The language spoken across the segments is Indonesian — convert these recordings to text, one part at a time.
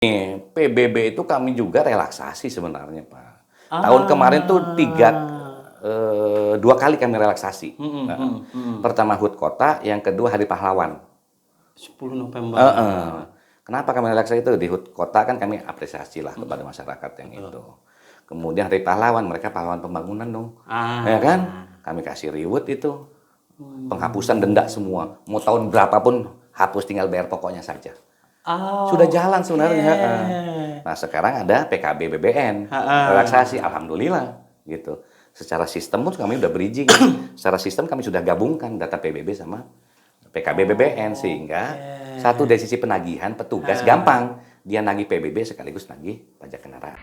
PBB itu kami juga relaksasi sebenarnya, Pak. Tahun kemarin tuh Ah. 2 kali kami relaksasi. Mhm, Heeh. mhm, mhm. Pertama HUT Kota, yang kedua Hari Pahlawan. 10 November. Heeh. Kenapa kami relaksasi itu? Di HUT Kota kan kami apresiasi lah kepada masyarakat yang Betul. itu. Kemudian Hari Pahlawan, mereka pahlawan pembangunan dong. Ya kan? Ah. Kami kasih reward itu. Penghapusan denda semua. Mau tahun berapapun, hapus tinggal bayar pokoknya saja. Sudah jalan sebenarnya. Heeh. Nah, sekarang ada PKB BBN, relaksasi, alhamdulillah gitu. Secara sistem pun kami udah bridging. Secara sistem kami sudah gabungkan data PBB sama PKB BBN sehingga satu dari sisi penagihan petugas gampang, dia nagih PBB sekaligus nagih pajak kendaraan.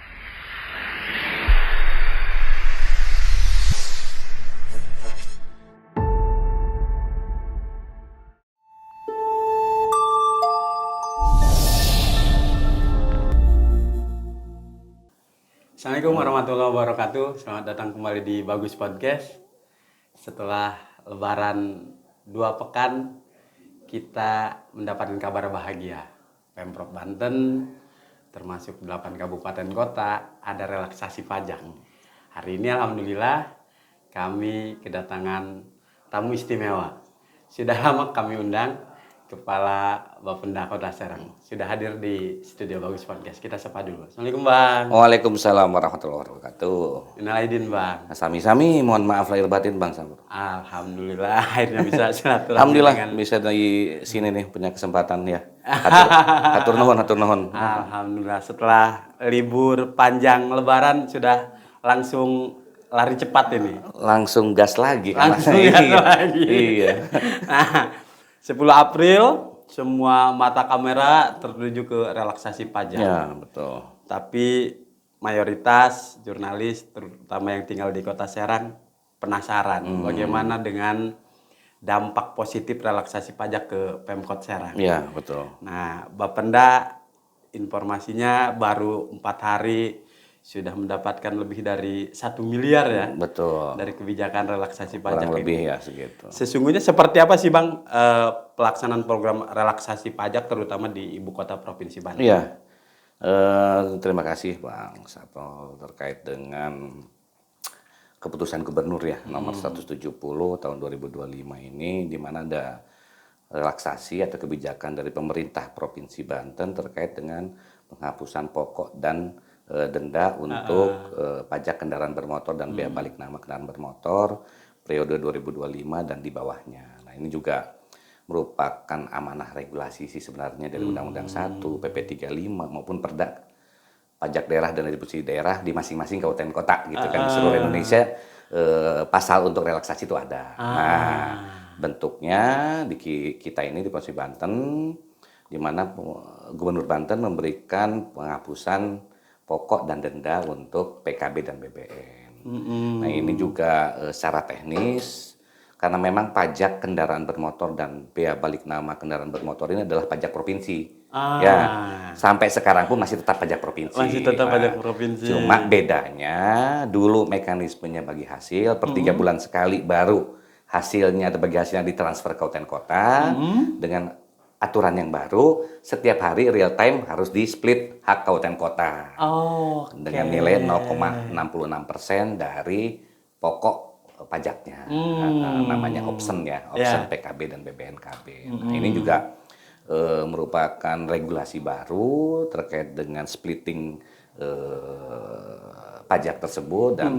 Assalamualaikum warahmatullahi wabarakatuh. Selamat datang kembali di Bagus Podcast. Setelah Lebaran 2 pekan, kita mendapatkan kabar bahagia. Pemprov Banten, termasuk 8 kabupaten kota, ada relaksasi pajak. Hari ini alhamdulillah kami kedatangan tamu istimewa. Sudah lama kami undang Kepala Bapenda Kota Serang. Sudah hadir di studio Bagus Podcast. Kita sapa dulu. Assalamualaikum Bang. Waalaikumsalam warahmatullahi wabarakatuh. Inaidin Bang. Sami-sami, mohon maaf lahir batin Bang Samur. Alhamdulillah akhirnya bisa silaturahmi. Alhamdulillah dengan... bisa di sini nih punya kesempatan ya. Hatur nuhun. Alhamdulillah setelah libur panjang Lebaran sudah langsung lari cepat ini. Langsung gas lagi. Langsung gas lagi. Iya. Nah, 10 April semua mata kamera tertuju ke relaksasi pajak. Ya, betul. Tapi mayoritas jurnalis terutama yang tinggal di Kota Serang penasaran bagaimana dengan dampak positif relaksasi pajak ke Pemkot Serang. Iya, betul. Nah, Bapenda informasinya baru 4 hari sudah mendapatkan lebih dari 1 miliar ya. Betul. Dari kebijakan relaksasi pajak Kurang lebih ini. ya segitu. Sesungguhnya seperti apa sih Bang pelaksanaan program relaksasi pajak terutama di Ibu Kota Provinsi Banten? Iya. Terima kasih Bang Sato terkait dengan keputusan Gubernur ya nomor 170 tahun 2025 ini di mana ada relaksasi atau kebijakan dari pemerintah Provinsi Banten terkait dengan penghapusan pokok dan denda untuk pajak kendaraan bermotor dan bea balik nama kendaraan bermotor periode 2025 dan di bawahnya. Nah, ini juga merupakan amanah regulasi sih sebenarnya dari Undang-Undang 1, PP 35 maupun Perda pajak daerah dan distribusi daerah di masing-masing kabupaten kota gitu kan di seluruh Indonesia pasal untuk relaksasi itu ada. Nah, bentuknya di kita ini di Provinsi Banten di mana Gubernur Banten memberikan penghapusan pokok dan denda untuk PKB dan BBN. Nah, ini juga secara teknis karena memang pajak kendaraan bermotor dan bea balik nama kendaraan bermotor ini adalah pajak provinsi. Ya, sampai sekarang pun masih tetap pajak provinsi. Masih tetap pajak provinsi. Cuma bedanya dulu mekanismenya bagi hasil per 3 bulan sekali baru hasilnya atau bagi hasilnya ditransfer ke kabupaten kota dengan aturan yang baru setiap hari real time harus di split hak kabupaten kota dengan nilai 0,66% dari pokok pajaknya. Namanya option ya, option PKB dan BBNKB. Nah, ini juga merupakan regulasi baru terkait dengan splitting pajak tersebut dan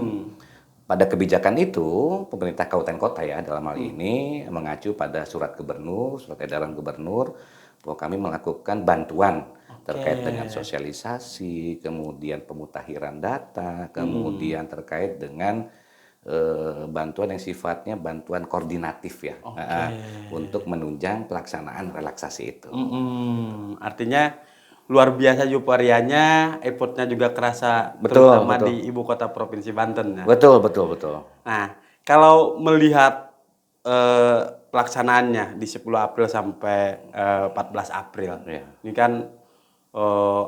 pada kebijakan itu pemerintah kabupaten kota ya dalam hal ini mengacu pada surat gubernur, surat edaran gubernur bahwa kami melakukan bantuan terkait dengan sosialisasi, kemudian pemutakhiran data, kemudian terkait dengan bantuan yang sifatnya bantuan koordinatif ya untuk menunjang pelaksanaan relaksasi itu. Artinya luar biasa euforianya, effortnya juga kerasa terutama di Ibu Kota Provinsi Banten ya. Betul. Nah, kalau melihat pelaksanaannya di 10 April sampai 14 April, ini kan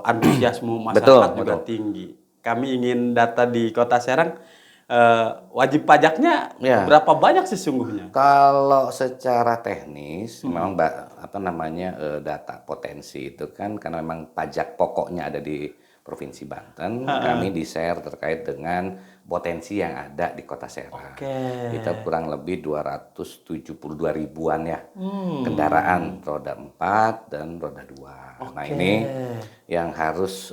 antusiasme masyarakat juga tinggi. Kami ingin data di Kota Serang wajib pajaknya Ya. berapa banyak sesungguhnya? Kalau secara teknis, memang data potensi itu kan karena memang pajak pokoknya ada di Provinsi Banten, kami di-share terkait dengan potensi yang ada di Kota Serang. Oke. Kita kurang lebih 272 ribuan ya kendaraan roda 4 dan roda 2. Nah ini yang harus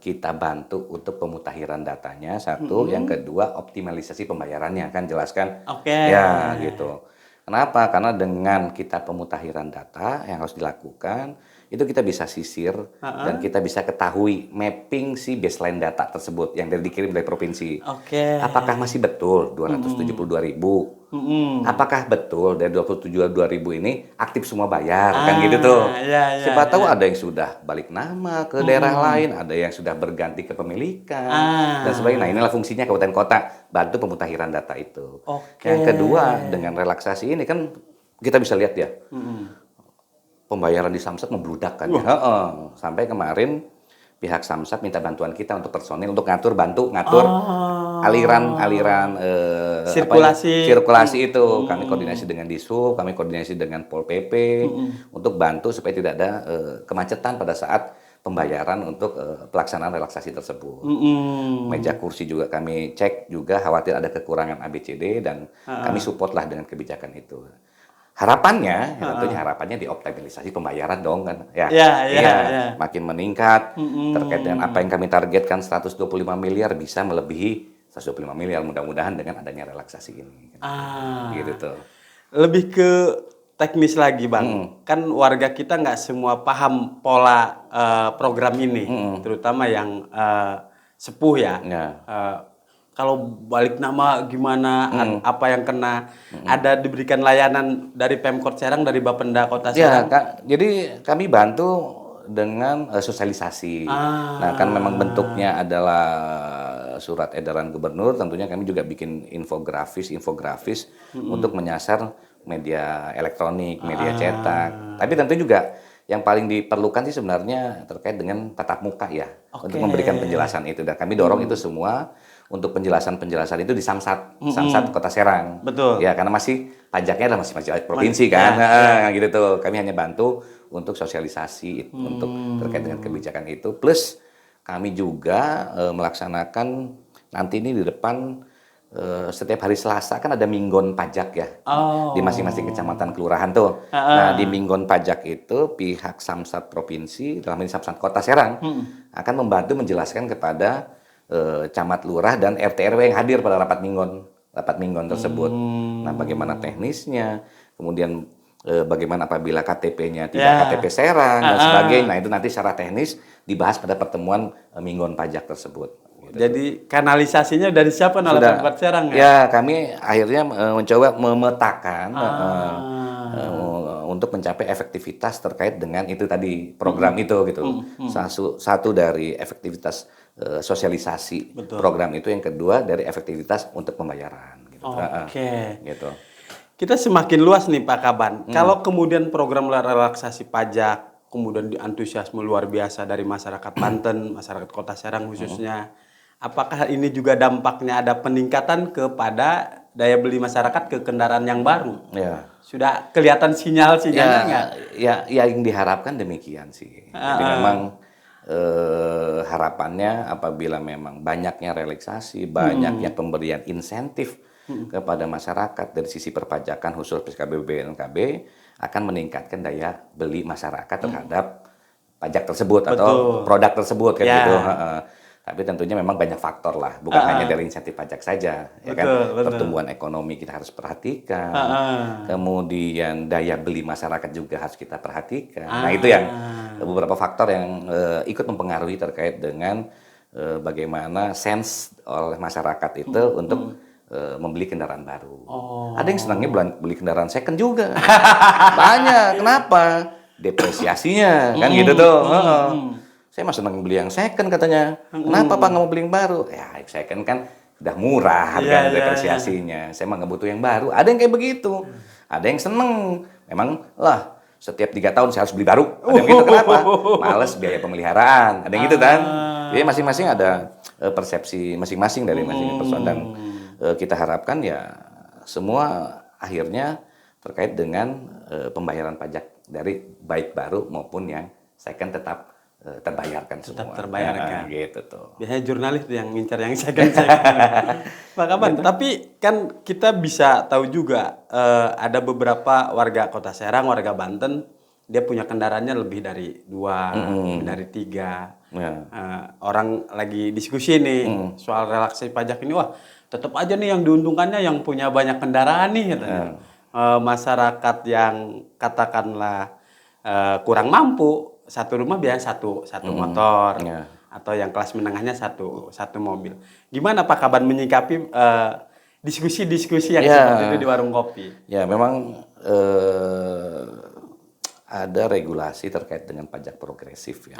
kita bantu untuk pemutakhiran datanya, satu. Yang kedua optimalisasi pembayarannya, kan jelaskan. Oke. Ya gitu. Kenapa? Karena dengan kita pemutakhiran data yang harus dilakukan, itu kita bisa sisir dan kita bisa ketahui mapping si baseline data tersebut yang dikirim dari provinsi. Oke. Apakah masih betul 272 ribu? Apakah betul dari 272 ribu ini aktif semua bayar? Kan gitu tuh. Ya, Siapa tahu ada yang sudah balik nama ke daerah lain, ada yang sudah berganti kepemilikan, dan sebagainya. Nah inilah fungsinya kabupaten kota, bantu pemutakhiran data itu. Oke. Yang kedua, dengan relaksasi ini kan kita bisa lihat ya, pembayaran di Samsat membludak kan. Sampai kemarin pihak Samsat minta bantuan kita untuk personil untuk ngatur aliran sirkulasi itu. Kami koordinasi dengan Dishub, kami koordinasi dengan Pol PP untuk bantu supaya tidak ada kemacetan pada saat pembayaran untuk pelaksanaan relaksasi tersebut. Meja kursi juga kami cek juga, khawatir ada kekurangan ABCD dan kami support lah dengan kebijakan itu. Harapannya, tentunya harapannya dioptimalisasi pembayaran dong kan, ya, makin meningkat terkait dengan apa yang kami targetkan 125 miliar bisa melebihi 125 miliar mudah-mudahan dengan adanya relaksasi ini. Gitu tuh. Lebih ke teknis lagi Bang, kan warga kita nggak semua paham pola program ini, terutama yang sepuh ya. Kalau balik nama gimana, apa yang kena, ada diberikan layanan dari Pemkot Serang, dari Bapenda Kota Serang? Ya, jadi kami bantu dengan sosialisasi. Nah, kan memang bentuknya adalah surat edaran gubernur, tentunya kami juga bikin infografis untuk menyasar media elektronik, media cetak. Tapi tentu juga yang paling diperlukan sih sebenarnya terkait dengan tatap muka ya, untuk memberikan penjelasan itu. Dan kami dorong itu semua untuk penjelasan itu di Samsat Kota Serang. Betul. Ya, karena masih pajaknya adalah masih provinsi kan. Gitu tuh. Kami hanya bantu untuk sosialisasi untuk terkait dengan kebijakan itu. Plus kami juga melaksanakan nanti ini di depan setiap hari Selasa kan ada minggon pajak ya. Di masing-masing kecamatan kelurahan tuh. Nah, di minggon pajak itu pihak Samsat provinsi dalam ini Samsat Kota Serang akan membantu menjelaskan kepada camat lurah dan RT RW yang hadir pada rapat minggon tersebut. Nah, bagaimana teknisnya, kemudian bagaimana apabila KTP-nya tidak KTP Serang dan sebagainya. Nah, itu nanti secara teknis dibahas pada pertemuan minggon pajak tersebut. Gitu. Jadi kanalisasinya dari siapa oleh Pemkot Serang ya? Ya, kami akhirnya mencoba memetakan untuk mencapai efektivitas terkait dengan itu tadi program itu gitu. Satu dari efektivitas sosialisasi program itu, yang kedua dari efektivitas untuk pembayaran gitu. Gitu. Kita semakin luas nih Pak Kaban. Kalau kemudian program relaksasi pajak kemudian antusiasme luar biasa dari masyarakat Banten, masyarakat Kota Serang khususnya, apakah ini juga dampaknya ada peningkatan kepada daya beli masyarakat ke kendaraan yang baru? Ya. Sudah kelihatan sinyal-sinyalnya nggak? Ya, yang diharapkan demikian sih. Jadi memang harapannya apabila memang banyaknya relaksasi, banyaknya pemberian insentif kepada masyarakat dari sisi perpajakan khusus PKB BNKB akan meningkatkan daya beli masyarakat terhadap pajak tersebut atau produk tersebut kan gitu. Tapi tentunya memang banyak faktor lah, bukan hanya dari insentif pajak saja, ya kan. Pertumbuhan ekonomi kita harus perhatikan, kemudian daya beli masyarakat juga harus kita perhatikan. Nah itu yang beberapa faktor yang ikut mempengaruhi terkait dengan bagaimana sense oleh masyarakat itu untuk membeli kendaraan baru. Ada yang senangnya beli kendaraan second juga, banyak. Kenapa? Depresiasinya kan gitu tuh. Saya mah senang beli yang second katanya. Kenapa Pak nggak mau beli yang baru? Ya second kan udah murah harga depresiasinya. Saya mah nggak butuh yang baru. Ada yang kayak begitu. Ada yang seneng. Memang lah setiap 3 tahun saya harus beli baru. Ada yang gitu. Kenapa? Males biaya pemeliharaan. Ada yang gitu kan. Jadi masing-masing ada persepsi masing-masing dari masing-masing person. Dan kita harapkan ya semua akhirnya terkait dengan pembayaran pajak dari baik baru maupun yang second tetap terbayarkan semua. Tetap terbayarkan. Gitu tuh. Biasanya jurnalis tuh yang ngincar yang second. Pak Kaban, tapi kan kita bisa tahu juga ada beberapa warga Kota Serang, warga Banten, dia punya kendaraannya lebih dari 2, lebih dari 3. Ya. Orang lagi diskusi nih soal relaksasi pajak ini, wah tetap aja nih yang diuntungkannya yang punya banyak kendaraan nih katanya. Masyarakat yang katakanlah kurang mampu, satu rumah biasa satu motor, Ya. atau yang kelas menengahnya satu mobil. Gimana Pak Kaban menyikapi diskusi-diskusi yang seperti itu di warung kopi? Ya memang ada regulasi terkait dengan pajak progresif ya.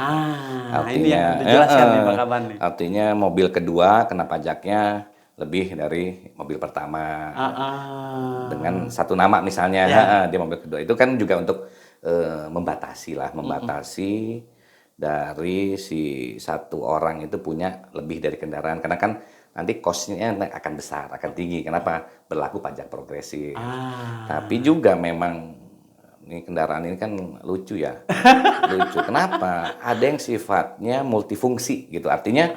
Ini yang dijelaskan nih Pak Kaban nih. Artinya mobil kedua kena pajaknya lebih dari mobil pertama. Dengan satu nama misalnya, dia mobil kedua itu kan juga untuk membatasi dari si satu orang itu punya lebih dari kendaraan, karena kan nanti cost-nya akan besar, akan tinggi. Kenapa? Berlaku pajak progresif. Tapi juga memang ini kendaraan ini kan lucu ya. Lucu. Kenapa? Ada yang sifatnya multifungsi gitu. Artinya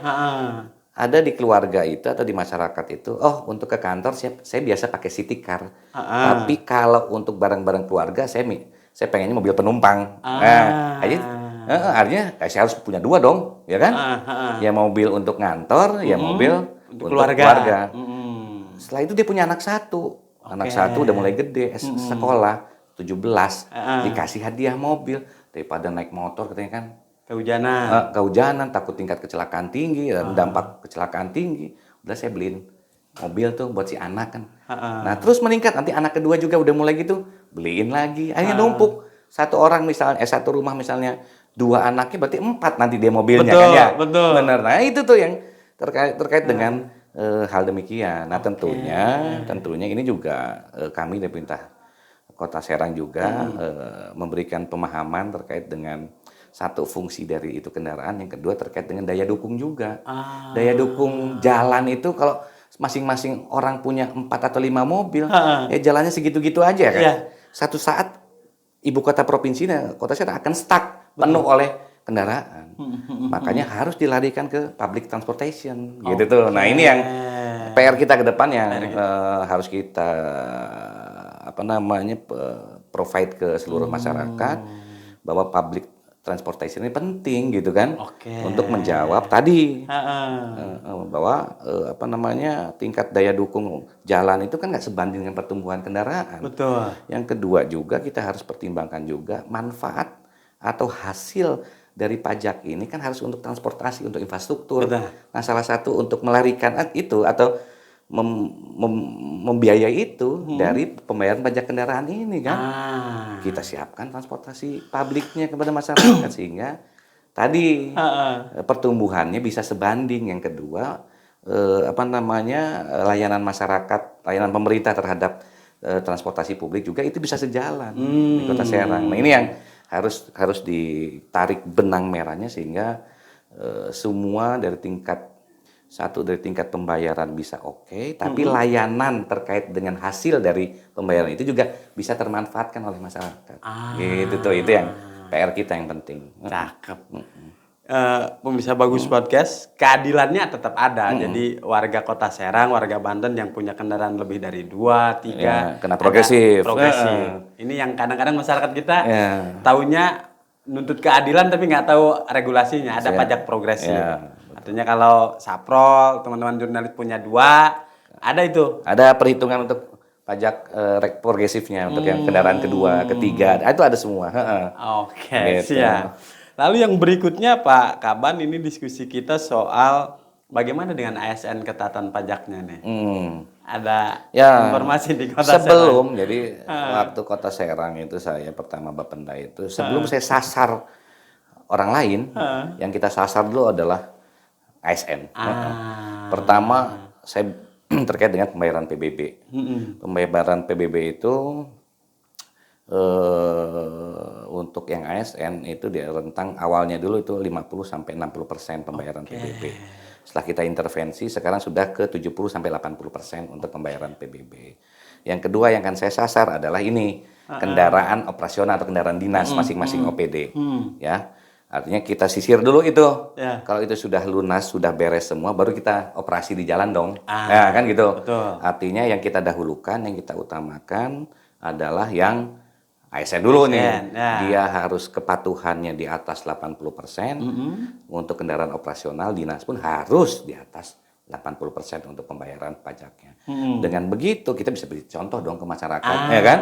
ada di keluarga itu atau di masyarakat itu, oh untuk ke kantor saya biasa pakai city car. Tapi kalau untuk barang-barang keluarga saya pengennya mobil penumpang. Artinya saya harus punya 2 dong, ya kan? Ya mobil untuk ngantor, ya mobil untuk keluarga. Setelah itu dia punya anak 1. Anak 1 udah mulai gede, sekolah 17, dikasih hadiah mobil daripada naik motor katanya kan. Kehujanan, takut tingkat kecelakaan tinggi, dan dampak kecelakaan tinggi. Udah saya beliin mobil tuh buat si anak kan. Nah terus meningkat, nanti anak kedua juga udah mulai gitu, beliin lagi. Akhirnya numpuk. Satu orang misalnya, satu rumah misalnya 2 anaknya, berarti 4 nanti dia mobilnya kan ya. Betul. Bener. Nah itu tuh yang terkait dengan hal demikian. Nah tentunya ini juga kami dari pemerintah Kota Serang juga memberikan pemahaman terkait dengan satu fungsi dari itu kendaraan, yang kedua terkait dengan daya dukung juga. Daya dukung jalan itu kalau masing-masing orang punya 4 atau 5 mobil, ya jalannya segitu-gitu aja kan. Satu saat ibu kota provinsi, Kota Serang akan stuck penuh oleh kendaraan. Makanya harus dilarikan ke public transportation gitu tuh. Nah, ini yang PR kita ke depan yang harus kita provide ke seluruh masyarakat, bahwa public transportation ini penting gitu kan, untuk menjawab tadi bahwa tingkat daya dukung jalan itu kan nggak sebanding dengan pertumbuhan kendaraan. Betul. Yang kedua juga kita harus pertimbangkan juga manfaat atau hasil dari pajak ini kan harus untuk transportasi, untuk infrastruktur. Betul. Nah salah satu untuk melarikan itu atau membiayai itu dari pembayaran pajak kendaraan ini kan. Kita siapkan transportasi publiknya kepada masyarakat sehingga tadi pertumbuhannya bisa sebanding. Yang kedua layanan masyarakat, layanan pemerintah terhadap transportasi publik juga itu bisa sejalan di Kota Serang. Nah ini yang harus ditarik benang merahnya sehingga semua dari tingkat pembayaran bisa tapi layanan terkait dengan hasil dari pembayaran itu juga bisa termanfaatkan oleh masyarakat. Gitu tuh, itu yang PR kita yang penting. Cakep. Pemirsa Bagus Podcast, keadilannya tetap ada. Jadi warga Kota Serang, warga Banten yang punya kendaraan lebih dari 2, 3 kena progresif. Ini yang kadang-kadang masyarakat kita taunya nuntut keadilan tapi nggak tahu regulasinya. Ada pajak progresif. Artinya kalau Saprol, teman-teman jurnalis punya 2, ada itu. Ada perhitungan untuk pajak progresifnya untuk yang kendaraan kedua, ketiga, itu ada semua. Gitu. Siap. Lalu yang berikutnya Pak Kaban, ini diskusi kita soal bagaimana dengan ASN ketatan pajaknya nih. Ada informasi di Kota Serang. Jadi waktu Kota Serang itu saya pertama Bapenda itu, sebelum saya sasar orang lain, yang kita sasar dulu adalah ASN. Pertama saya terkait dengan pembayaran PBB. Pembayaran PBB itu untuk yang ASN itu di rentang awalnya dulu itu 50-60% pembayaran PBB. Setelah kita intervensi sekarang sudah ke 70-80% untuk pembayaran PBB. Yang kedua yang akan saya sasar adalah ini kendaraan operasional atau kendaraan dinas masing-masing OPD. Ya. Artinya kita sisir dulu itu. Ya. Kalau itu sudah lunas, sudah beres semua, baru kita operasi di jalan dong. Ya kan gitu. Betul. Artinya yang kita dahulukan, yang kita utamakan adalah yang ASN dulu nih. Ya. Dia harus kepatuhannya di atas 80%. Untuk kendaraan operasional, dinas pun harus di atas 80% untuk pembayaran pajaknya. Dengan begitu kita bisa beri contoh dong ke masyarakat, ya kan?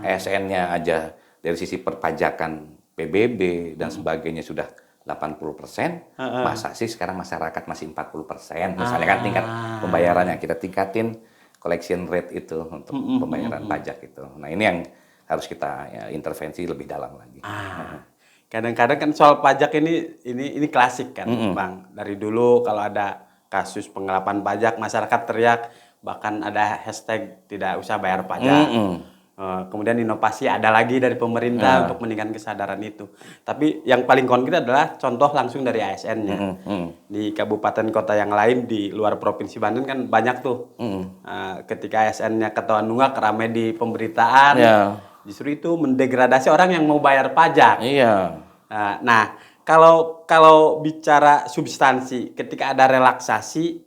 ASN-nya aja dari sisi perpajakan PBB dan sebagainya sudah 80%, masa sih sekarang masyarakat masih 40%, misalnya kan tingkat pembayarannya kita tingkatin collection rate itu untuk pembayaran pajak itu. Nah ini yang harus kita intervensi lebih dalam lagi. Kadang-kadang kan soal pajak ini klasik kan, Bang. Dari dulu kalau ada kasus penggelapan pajak, masyarakat teriak, bahkan ada hashtag tidak usah bayar pajak. Kemudian inovasi ada lagi dari pemerintah untuk meningkatkan kesadaran itu. Tapi yang paling konkret adalah contoh langsung dari ASN-nya. Di kabupaten kota yang lain di luar provinsi Bandung kan banyak tuh. Ketika ASN-nya ketahuan nunggak ramai di pemberitaan, justru itu mendegradasi orang yang mau bayar pajak. Nah, kalau bicara substansi, ketika ada relaksasi,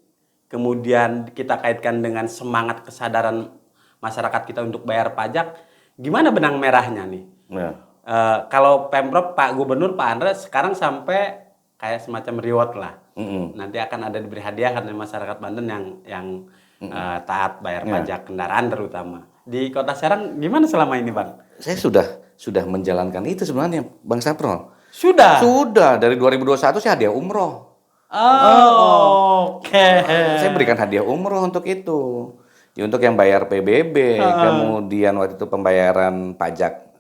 kemudian kita kaitkan dengan semangat kesadaran masyarakat kita untuk bayar pajak, gimana benang merahnya nih? Kalau Pemprov, Pak Gubernur, Pak Andre sekarang sampai kayak semacam reward lah. Nanti akan ada diberi hadiah karena masyarakat Banten yang taat bayar pajak kendaraan terutama. Di Kota Serang gimana selama ini, Bang? Saya sudah menjalankan itu sebenarnya, Bang Saprol. Sudah Dari 2021 saya hadiah umroh. Oke. Saya berikan hadiah umroh untuk itu. Untuk yang bayar PBB, kemudian waktu itu pembayaran pajak,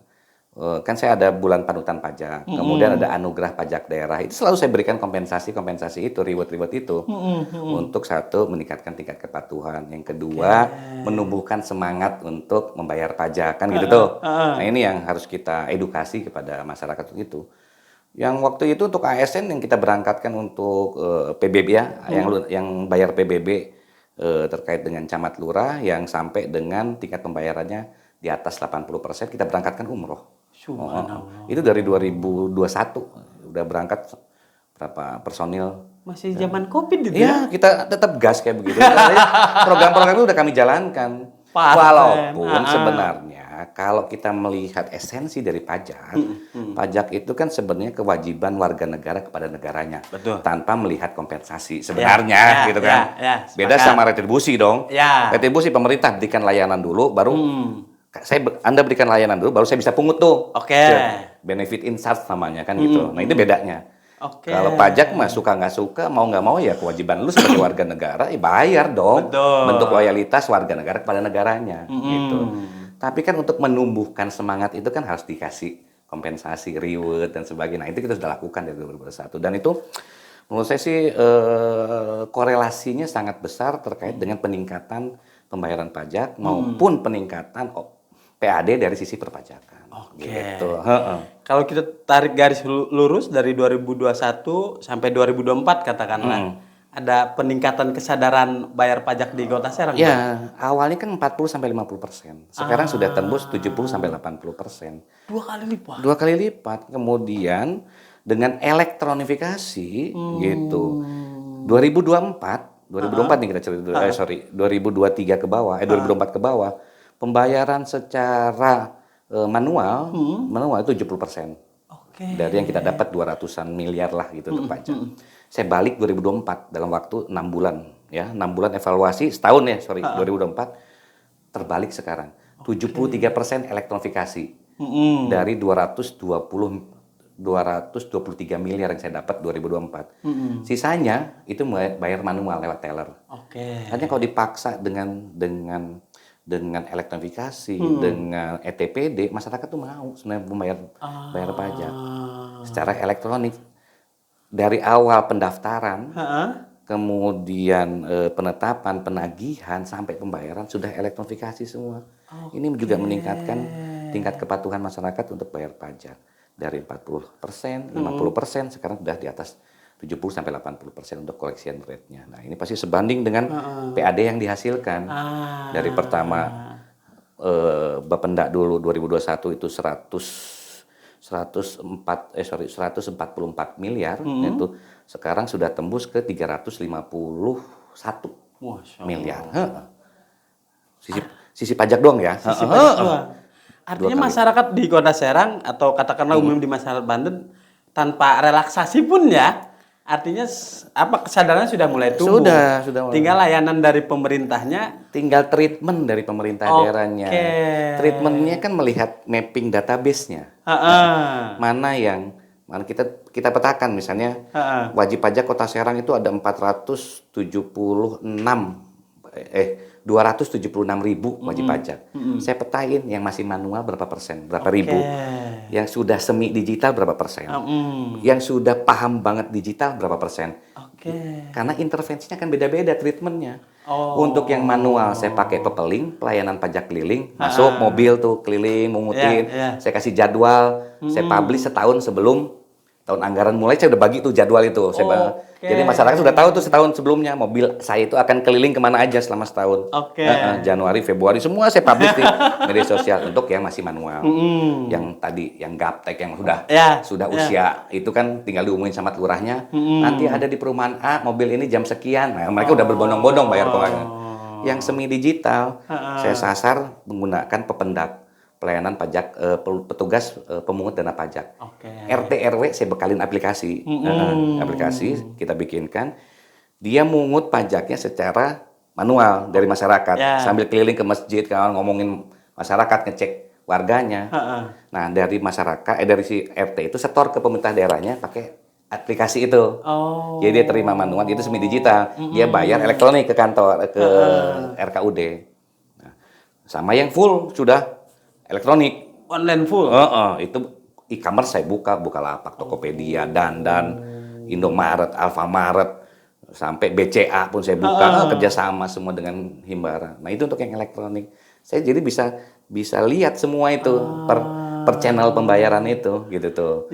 kan saya ada bulan panutan pajak, kemudian ada anugerah pajak daerah, itu selalu saya berikan kompensasi itu, reward itu, untuk satu meningkatkan tingkat kepatuhan, yang kedua menumbuhkan semangat untuk membayar pajak, kan gitu tuh. Nah ini yang harus kita edukasi kepada masyarakat itu. Yang waktu itu untuk ASN yang kita berangkatkan untuk PBB ya, yang bayar PBB. Terkait dengan camat lurah yang sampai dengan tingkat pembayarannya di atas 80%, kita berangkatkan umroh. Itu dari 2021 udah berangkat berapa personil. Masih zaman Covid itu ya? Kita tetap gas kayak begitu. Program-program itu udah kami jalankan. Walaupun sebenarnya kalau kita melihat esensi dari pajak, pajak itu kan sebenarnya kewajiban warga negara kepada negaranya. Betul. Tanpa melihat kompensasi sebenarnya gitu kan. Beda sama retribusi dong. Retribusi pemerintah berikan layanan dulu baru Anda berikan layanan dulu baru saya bisa pungut tuh. Benefit insert namanya kan gitu. Nah, itu bedanya. Kalau pajak mah suka nggak suka, mau nggak mau ya kewajiban lu sebagai warga negara, bayar dong. Bentuk loyalitas warga negara kepada negaranya, gitu. Tapi kan untuk menumbuhkan semangat itu kan harus dikasih kompensasi, reward dan sebagainya. Nah, itu kita sudah lakukan dari 2021 dan itu menurut saya sih korelasinya sangat besar terkait dengan peningkatan pembayaran pajak maupun peningkatan PAD dari sisi perpajakan. Gitu. Kalau kita tarik garis lurus dari 2021 sampai 2024 katakanlah, ada peningkatan kesadaran bayar pajak di Kota Serang? Ya, awalnya kan 40-50%. Sekarang sudah tembus 70-80%. Dua kali lipat. Kemudian dengan elektronifikasi gitu. 2024 nih kita cerita 2023 ke bawah, 2024 ke bawah, pembayaran secara manual itu 70%. Dari yang kita dapat 200-an miliar lah gitu untuk pajak. Saya balik 2024 dalam waktu 6 bulan ya, 6 bulan evaluasi setahun ya, 2024 terbalik sekarang. 73% elektronifikasi. Dari 223 miliar yang saya dapat 2024. Sisanya itu bayar manual lewat teller. Hanya kalau dipaksa dengan elektronifikasi, dengan ETPD, masyarakat tuh mau sebenarnya bayar pajak secara elektronik. Dari awal pendaftaran, kemudian penetapan, penagihan, sampai pembayaran sudah elektronifikasi semua. Ini juga meningkatkan tingkat kepatuhan masyarakat untuk bayar pajak dari 40%, 50%, sekarang sudah di atas 70 sampai 80% untuk collection rate-nya. Nah, ini pasti sebanding dengan PAD yang dihasilkan. Dari pertama Bapenda dulu 2021 itu 144 miliar, itu sekarang sudah tembus ke 351 Masya Allah. miliar. Sisi pajak doang ya. Sisi pajak doang. Artinya masyarakat di Kota Serang atau katakanlah umum di masyarakat Banten tanpa relaksasi pun ya, artinya kesadarannya sudah mulai tumbuh. Sudah mulai. Tinggal layanan dari pemerintahnya, tinggal treatment dari pemerintah daerahnya. Treatmentnya kan melihat mapping database-nya. Mana kita petakan misalnya wajib pajak Kota Serang itu ada 276.000 wajib pajak. Saya petain yang masih manual berapa persen, berapa ribu. Yang sudah semi digital berapa persen. Yang sudah paham banget digital berapa persen. Karena intervensinya kan beda-beda treatmentnya. Untuk yang manual saya pakai pepeling, pelayanan pajak keliling, masuk mobil tuh keliling mengutin. Saya kasih jadwal, saya publish setahun sebelum tahun anggaran mulai, saya udah bagi tuh jadwal itu. Jadi masyarakat sudah tahu tuh setahun sebelumnya mobil saya itu akan keliling kemana aja selama setahun. Januari, Februari semua saya publish di media sosial untuk yang masih manual. Yang tadi yang gaptek yang sudah usia itu kan tinggal diumumin sama lurahnya. Nanti ada di perumahan A mobil ini jam sekian. Nah, mereka udah berbondong-bondong bayar tolaknya. Yang semi digital saya sasar menggunakan Pependak. Pelayanan pajak petugas pemungut dana pajak. RT RW saya bekalin aplikasi. Aplikasi kita bikinkan. Dia mungut pajaknya secara manual dari masyarakat sambil keliling ke masjid kalau ngomongin masyarakat ngecek warganya. Nah, dari masyarakat dari si RT itu setor ke pemerintah daerahnya pakai aplikasi itu. Jadi dia terima manual itu semi digital. Dia bayar elektronik ke kantor ke RKUD. Nah, sama yang full sudah elektronik online full. Itu e-commerce saya buka Bukalapak, Tokopedia, Dandan, Indomaret, Alfamaret, sampai BCA pun saya buka kerjasama semua dengan Himbara. Nah itu untuk yang elektronik. Saya jadi bisa lihat semua itu per channel pembayaran itu gitu tuh.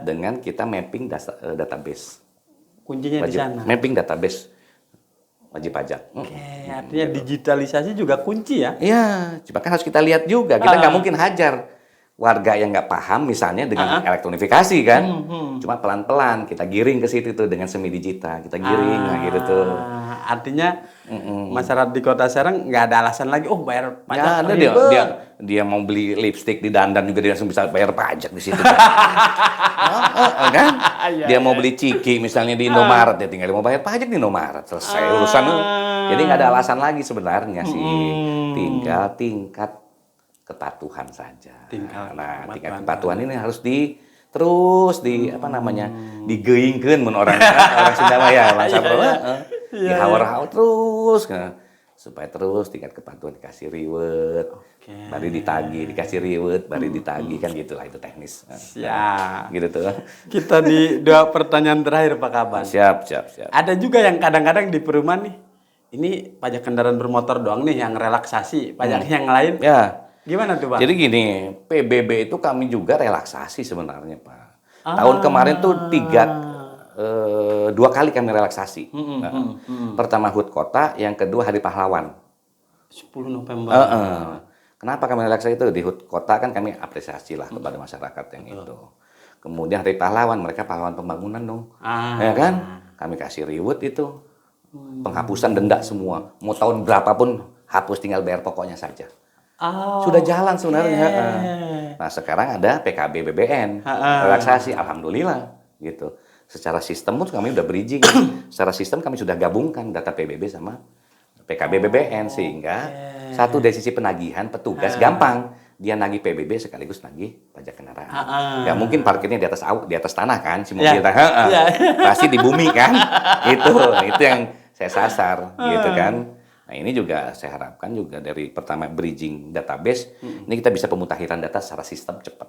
Dengan kita mapping database. Kuncinya di sana. Mapping database wajib pajak. Artinya digitalisasi juga kunci ya? Iya, cuma kan harus kita lihat juga. Kita nggak mungkin hajar warga yang nggak paham misalnya dengan elektronifikasi kan. Cuma pelan-pelan kita giring ke situ tuh dengan semi digital. Kita giring gitu tuh. Artinya masyarakat di Kota Serang nggak ada alasan lagi bayar pajak. Ya, ada dia mau beli lipstik di Dandan juga dia langsung bisa bayar pajak di situ. Kan? Dia mau beli ciki misalnya di Indomaret, dia tinggal mau bayar pajak di Indomaret, selesai urusan. Jadi nggak ada alasan lagi sebenarnya sih. Tinggal tingkat kepatuhan saja. Tingkat kepatuhan ini harus digeingkeun mun orang Sunda ya, bangsa dihawar-hawar terus supaya terus tingkat kepatuhan dikasih reward, baru ditagih, dikasih reward, baru ditagih kan gitulah itu teknis. Siap. Gitu tuh. Kita di 2 pertanyaan terakhir Pak Kaban. Siap. Ada juga yang kadang-kadang di perumahan nih, ini pajak kendaraan bermotor doang nih yang relaksasi, pajak yang lain. Ya. Gimana tuh Pak? Jadi gini, PBB itu kami juga relaksasi sebenarnya Pak. Tahun kemarin tuh 2 kali kami relaksasi. Pertama HUT Kota, yang kedua Hari Pahlawan. 10 November. Kenapa kami relaksasi itu? Di HUT Kota kan kami apresiasi lah kepada masyarakat yang itu. Kemudian Hari Pahlawan, mereka pahlawan pembangunan dong. Ya kan? Kami kasih reward itu. Penghapusan denda semua. Mau tahun berapapun hapus, tinggal bayar pokoknya saja. Sudah jalan sebenarnya. Nah sekarang ada PKB BBN relaksasi, alhamdulillah gitu. Secara sistem pun kami udah bridging. Secara sistem kami sudah gabungkan data PBB sama PKB BBN sehingga satu dari sisi penagihan petugas gampang. Dia nagih PBB sekaligus nagih pajak kendaraan. Gak mungkin parkirnya di atas tanah kan si mobil pasti di bumi kan. Itu yang saya sasar gitu kan. Nah ini juga saya harapkan juga dari pertama bridging database, ini kita bisa pemutahiran data secara sistem cepat.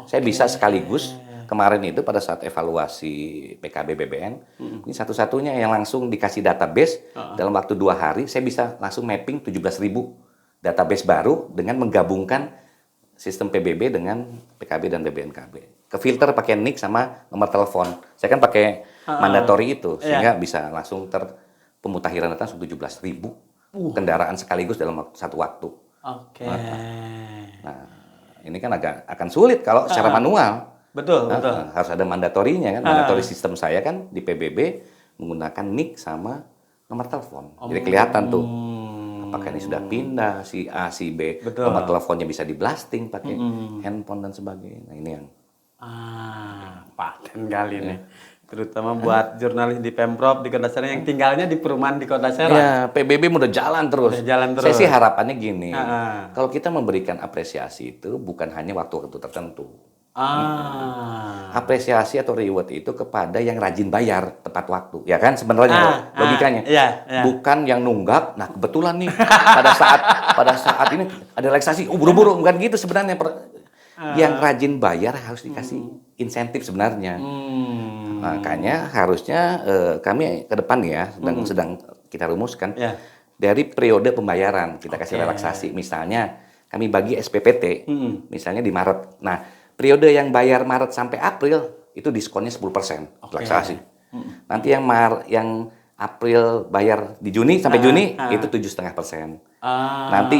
Saya bisa sekaligus kemarin itu pada saat evaluasi PKB BBN, ini satu-satunya yang langsung dikasih database dalam waktu 2 hari, saya bisa langsung mapping 17.000 database baru dengan menggabungkan sistem PBB dengan PKB dan BBNKB. Kefilter pakai NIK sama nomor telepon. Saya kan pakai mandatory itu sehingga bisa langsung pemutakhiran data 17.000 kendaraan sekaligus dalam satu waktu. Oke. Nah, ini kan akan sulit kalau secara manual. Betul. Harus ada mandatorinya kan. Mandatory sistem saya kan di PBB menggunakan NIK sama nomor telepon. Jadi kelihatan tuh apakah ini sudah pindah si A, si B, nomor teleponnya bisa di blasting pakai handphone dan sebagainya. Nah, ini yang paten kali nih. Terutama buat jurnalis di Pemprov di Kota Serang yang tinggalnya di perumahan di Kota Serang. Ya, PBB udah jalan terus. Saya sih harapannya gini. Kalau kita memberikan apresiasi itu bukan hanya waktu-waktu tertentu. Apresiasi atau reward itu kepada yang rajin bayar tepat waktu, ya kan sebenarnya logikanya. Bukan yang nunggak. Nah kebetulan nih pada saat ini ada relaksasi, buru-buru, bukan gitu sebenarnya. Yang rajin bayar harus dikasih insentif sebenarnya. Makanya harusnya kami ke depan ya sedang kita rumuskan dari periode pembayaran kita kasih relaksasi. Misalnya kami bagi SPPT, misalnya di Maret. Nah periode yang bayar Maret sampai April itu diskonnya 10% relaksasi. Nanti yang April bayar di Juni sampai Juni itu 7,5%. Nanti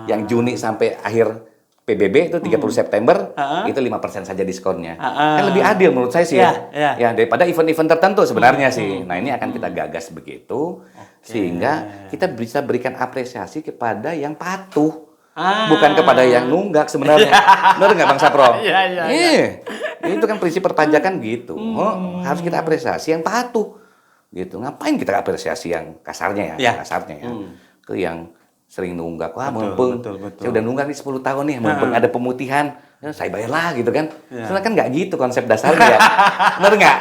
yang Juni sampai akhir PBB itu 30 September itu 5% saja diskonnya. Kan lebih adil menurut saya sih ya daripada event-event tertentu sebenarnya sih. Nah ini akan kita gagas begitu sehingga kita bisa berikan apresiasi kepada yang patuh. Bukan kepada yang nunggak sebenarnya. Benar nggak Bang Sapro? Iya. Itu kan prinsip perpajakan gitu. Harus kita apresiasi yang patuh. Gitu. Ngapain kita apresiasi yang kasarnya ya? Kasarnya ya. Ke yang sering nunggak. Wah, mumpung. Saya udah nunggak nih 10 tahun nih. Mumpung ada pemutihan. Ya, saya bayarlah gitu kan. Sebenarnya kan nggak gitu konsep dasarnya ya. Benar nggak?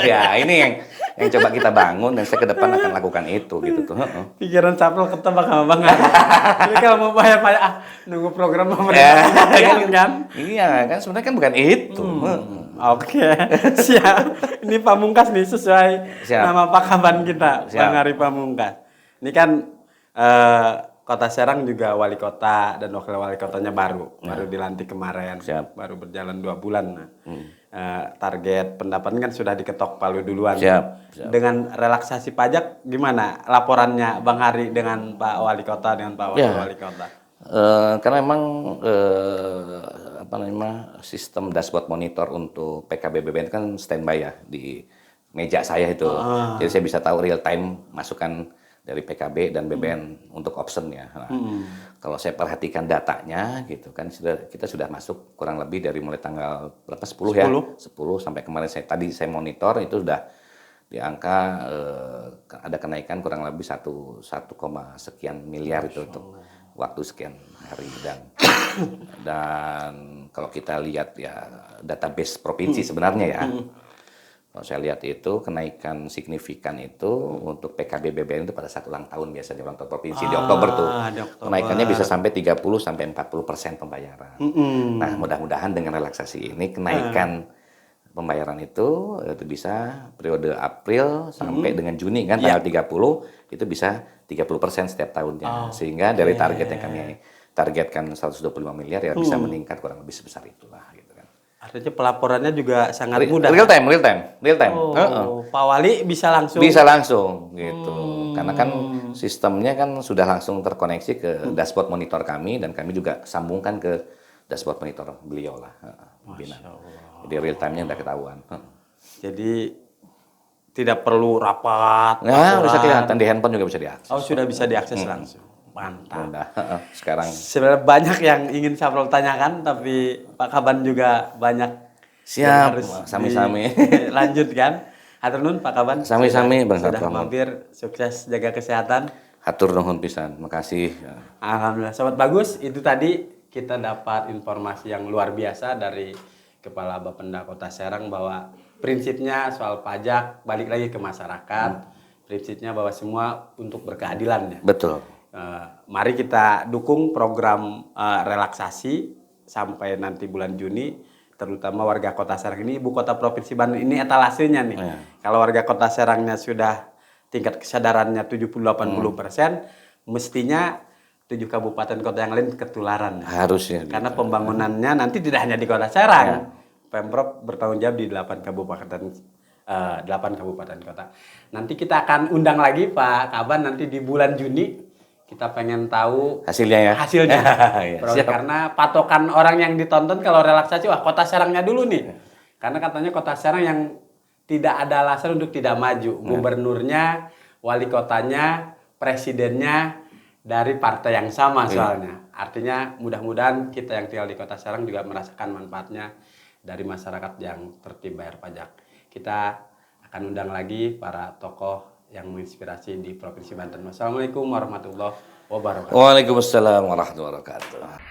Ya, ini yang coba kita bangun dan saya ke depan akan lakukan itu gitu tuh. Pikiran Sapro ketebak sama Bang. Jadi kalau mau bayar nunggu program pemerintah kan? Iya kan sebenarnya kan bukan itu. Oke, siap. Ini Pamungkas nih sesuai nama Pak Kaban kita, Bang Ari Pamungkas. Ini kan Kota Serang juga wali kota dan wakil wali kotanya baru dilantik kemarin, baru berjalan 2 bulan. Target pendapatan kan sudah diketok palu duluan. Dengan relaksasi pajak gimana laporannya Bang Hari dengan Pak Wali Kota dengan Pak Wakil Wali Kota? Karena memang sistem dashboard monitor untuk PKB BBN kan standby ya di meja saya itu. Jadi saya bisa tahu real time masukan dari PKB dan BBN untuk option ya. Nah, kalau saya perhatikan datanya gitu kan kita sudah masuk kurang lebih dari mulai tanggal berapa 10 ya. 10 sampai kemarin saya monitor itu sudah di angka ada kenaikan kurang lebih 1, sekian miliar itu untuk waktu sekian hari dan kalau kita lihat ya database provinsi sebenarnya ya. Kalau saya lihat itu kenaikan signifikan itu untuk PKB BBN itu pada saat ulang tahun biasanya ulang tahun provinsi di Oktober tuh. Kenaikannya bisa sampai 30 sampai 40% pembayaran. Nah, mudah-mudahan dengan relaksasi ini kenaikan pembayaran itu bisa periode April sampai dengan Juni kan tanggal 30 itu bisa 30% setiap tahunnya. Sehingga dari target yang kami targetkan 125 miliar ya bisa meningkat kurang lebih sebesar itulah gitu kan. Artinya pelaporannya juga sangat mudah. Real time. Pak Wali bisa langsung. Bisa langsung gitu. Karena kan sistemnya kan sudah langsung terkoneksi ke dashboard monitor kami dan kami juga sambungkan ke dashboard monitor beliau lah. Jadi real time-nya udah ketahuan. Jadi tidak perlu rapat. Nah, bisa kelihatan di handphone juga bisa diakses. Sudah bisa diakses langsung. Mantap. Sekarang sebenarnya banyak yang ingin Saprol tanyakan tapi Pak Kaban juga banyak siap sami-sami lanjutkan. Hatur nuhun Pak Kaban. Sami-sami Bang Sudah mampir, sukses jaga kesehatan. Hatur nuhun pisan. Makasih. Alhamdulillah sobat bagus, itu tadi kita dapat informasi yang luar biasa dari Kepala Bapenda Kota Serang bahwa prinsipnya soal pajak balik lagi ke masyarakat. Prinsipnya bahwa semua untuk berkeadilan ya. Betul. Mari kita dukung program relaksasi sampai nanti bulan Juni, terutama warga Kota Serang ini ibu kota provinsi Bandung ini etalasenya nih. Kalau warga Kota Serangnya sudah tingkat kesadarannya 70-80%, mestinya 7 kabupaten kota yang lain ketularan. Harusnya. Karena pembangunannya nanti tidak hanya di Kota Serang. Pemprov bertanggung jawab di 8 kabupaten kota. Nanti kita akan undang lagi Pak Kaban nanti di bulan Juni. Kita pengen tahu Hasilnya ya. Hasilnya. Iya, Prof, siap. karena patokan orang yang ditonton kalau relaksasi, wah Kota Serangnya dulu nih. Karena katanya Kota Serang yang tidak ada alasan untuk tidak maju. Gubernurnya, wali kotanya, presidennya dari partai yang sama soalnya. Artinya mudah-mudahan kita yang tinggal di Kota Serang juga merasakan manfaatnya dari masyarakat yang tertib bayar pajak. Kita akan undang lagi para tokoh yang menginspirasi di Provinsi Banten. Wassalamualaikum warahmatullahi wabarakatuh. Waalaikumsalam warahmatullahi wabarakatuh.